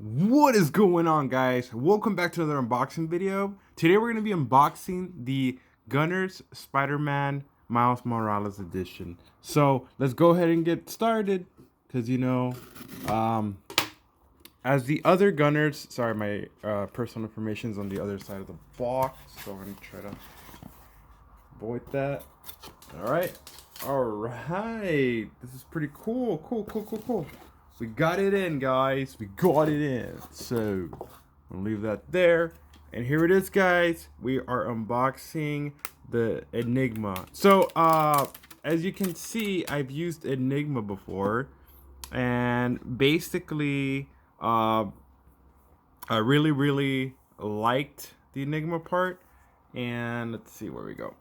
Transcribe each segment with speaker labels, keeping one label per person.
Speaker 1: What is going on, guys? Welcome back to another unboxing video. Today we're going to be unboxing the Gunner's Spider-Man Miles Morales edition. So let's go ahead and get started, because as the other Gunners, sorry, my personal information is on the other side of the box, so I'm going to try to avoid that. All right, this is pretty cool. We got it in, guys. We got it in. So I'll leave that there. And here it is, guys. We are unboxing the Enigma. So as you can see, I've used Enigma before, and basically I really liked the Enigma part. And let's see where we go.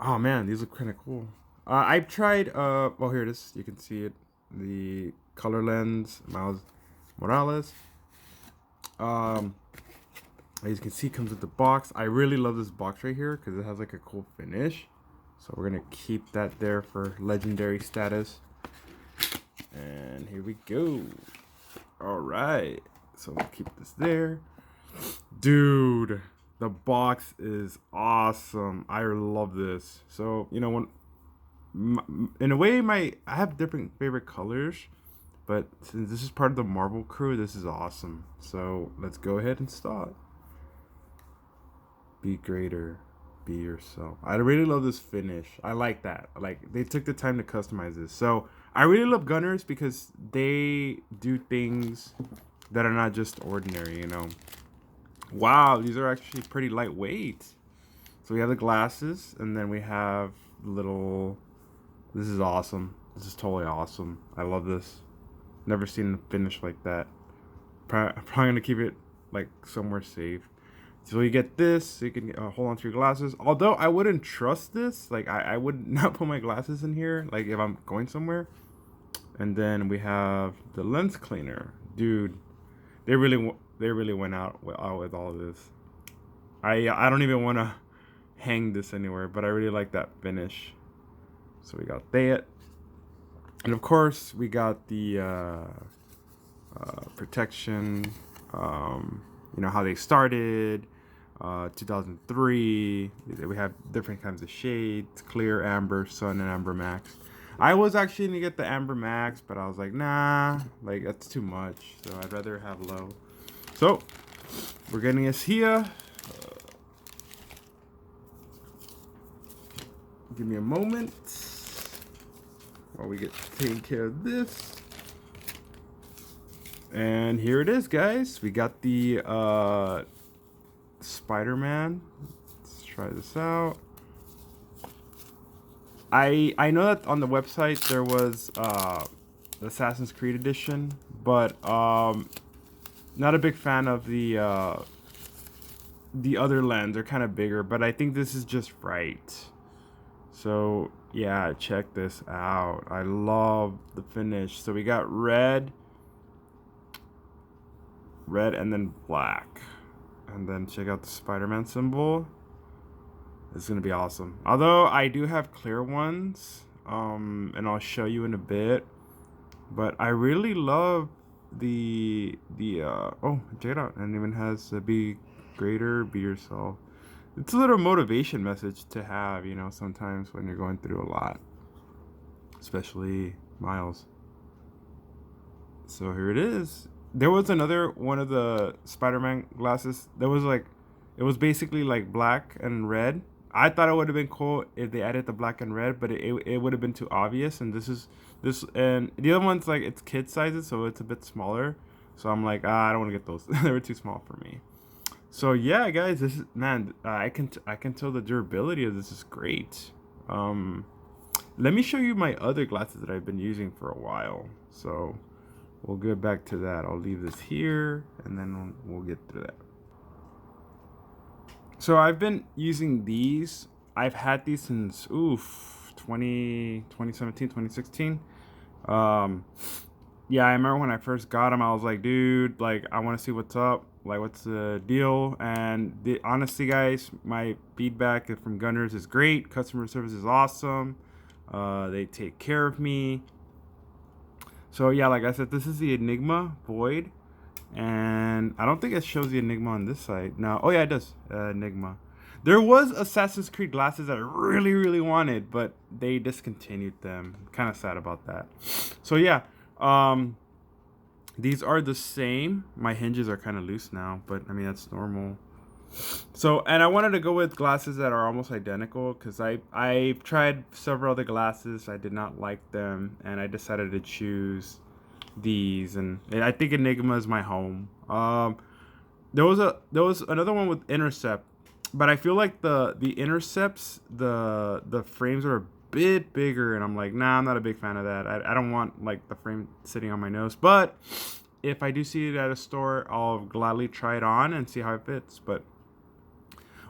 Speaker 1: Oh man, these look kind of cool. I've tried well, here it is. You can see it, the color lens Miles Morales. As you can see, comes with the box. I really love this box right here because it has like a cool finish, so we're gonna keep that there for legendary status. And here we go. All right, so we'll keep this there. Dude, the box is awesome. I love this. So in a way, I have different favorite colors, but since this is part of the Marvel crew, this is awesome. So let's go ahead and start. Be greater, be yourself. I really love this finish. I like that. Like, they took the time to customize this. So I really love Gunners because they do things that are not just ordinary, Wow, these are actually pretty lightweight. So we have the glasses, and then we have little. This is awesome. This is totally awesome. I love this. Never seen a finish like that. I'm probably gonna keep it like somewhere safe. So you get this, so you can hold on to your glasses. Although I wouldn't trust this. Like, I would not put my glasses in here, like if I'm going somewhere. And then we have the lens cleaner. Dude, they really went out with all of this. I don't even want to hang this anywhere, but I really like that finish. So we got that, and of course we got the protection. How they started. 2003. We have different kinds of shades: clear, amber, sun, and amber max. I was actually gonna get the amber max, but I was like, nah, like that's too much. So I'd rather have low. So we're getting this here. Give me a moment while we get taking care of this. And here it is, guys. We got the Spider-Man. Let's try this out. I know that on the website there was the Assassin's Creed edition, but not a big fan of the other lens. They're kind of bigger, but I think this is just right. So yeah, check this out. I love the finish. So we got red, and then black, and then check out the Spider-Man symbol. It's gonna be awesome. Although I do have clear ones, and I'll show you in a bit. But I really love the oh, check it out. And it even has be greater, be yourself. It's a little motivation message to have, sometimes when you're going through a lot, especially Miles. So here it is. There was another one of the Spider-Man glasses. There was it was basically like black and red. I thought it would have been cool if they added the black and red, but it would have been too obvious. And this, and the other one's like, it's kid sizes, so it's a bit smaller. So I'm like, I don't want to get those. They were too small for me. So yeah, guys, this is, man, I can tell the durability of this is great. Let me show you my other glasses that I've been using for a while. So we'll get back to that. I'll leave this here, and then we'll get through that. So I've been using these. I've had these since 2017, 2016. Yeah, I remember when I first got them, I was like, dude, like, I want to see what's up. Like, what's the deal? And honestly, guys, my feedback from Gunners is great. Customer service is awesome. They take care of me. So yeah, like I said, this is the Enigma Void. And I don't think it shows the Enigma on this side. No. Oh, yeah, it does. Enigma. There was Assassin's Creed glasses that I really, really wanted, but they discontinued them. Kind of sad about that. So, yeah. These are the same. My hinges are kind of loose now, but, I mean, that's normal. So, and I wanted to go with glasses that are almost identical because I tried several other glasses. I did not like them, and I decided to choose these, and I think Enigma is my home. There was another one with Intercept, but I feel like the Intercepts, the frames are a bit bigger, and I'm like, nah, I'm not a big fan of that. I don't want like the frame sitting on my nose, but if I do see it at a store, I'll gladly try it on and see how it fits. But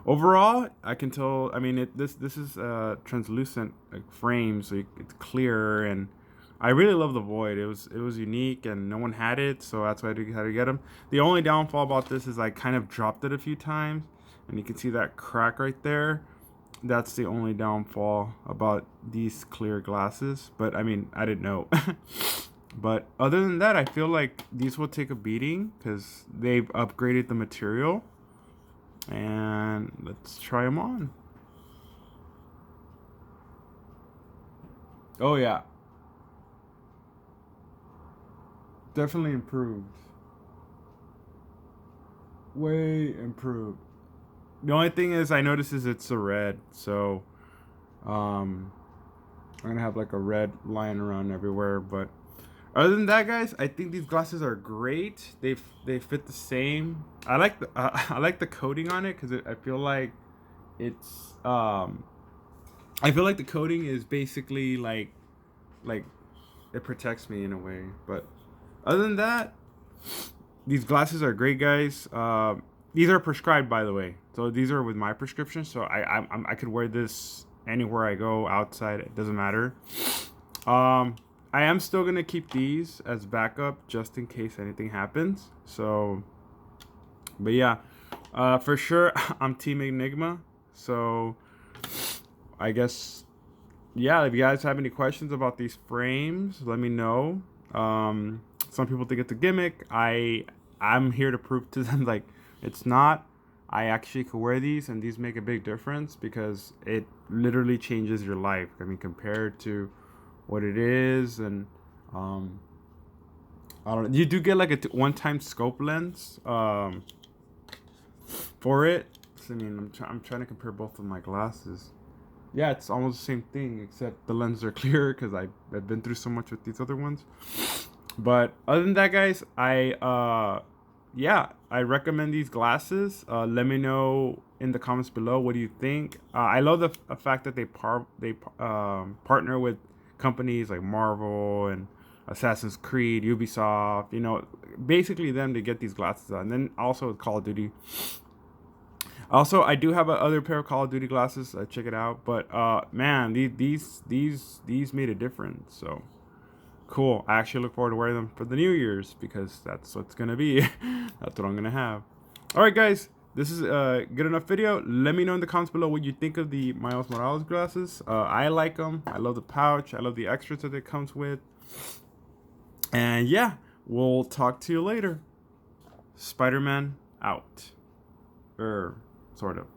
Speaker 1: overall, I can tell. I mean, this is translucent like frame, so it's clear, and I really love the Void. It was unique, and no one had it, so that's why I had to get them. The only downfall about this is I kind of dropped it a few times, and you can see that crack right there. That's the only downfall about these clear glasses. But I mean, I didn't know. But other than that, I feel like these will take a beating because they've upgraded the material. And let's try them on. Oh yeah, definitely improved. Way improved. The only thing is I notice is it's a red, so um I'm gonna have like a red line around everywhere. But other than that, guys, I think these glasses are great. They fit the same. I like the I like the coating on it because I feel like it's I feel like the coating is basically like it protects me in a way. But other than that, these glasses are great, guys. These are prescribed, by the way. So these are with my prescription. So I could wear this anywhere I go outside. It doesn't matter. I am still gonna keep these as backup just in case anything happens. So, but yeah, for sure I'm Team Enigma. So I guess yeah. If you guys have any questions about these frames, let me know. Some people think it's a gimmick. I'm here to prove to them like it's not. I actually could wear these, and these make a big difference because it literally changes your life. I mean, compared to what it is, and I don't know. You do get like a one-time scope lens for it. So, I mean, I'm trying to compare both of my glasses. Yeah, it's almost the same thing, except the lenses are clearer because I've been through so much with these other ones. But other than that, guys, yeah, I recommend these glasses. Let me know in the comments below, what do you think? I love the fact that they partner with companies like Marvel and Assassin's Creed, Ubisoft, you know, basically them to get these glasses on. And then also with Call of Duty. Also, I do have another pair of Call of Duty glasses. Check it out. But man, these made a difference. So cool. I actually look forward to wearing them for the New Year's because that's what's gonna be. That's what I'm gonna have. All right, guys. This is a good enough video. Let me know in the comments below what you think of the Miles Morales glasses. I like them. I love the pouch. I love the extras that it comes with. And yeah, we'll talk to you later. Spiderman out. Sort of.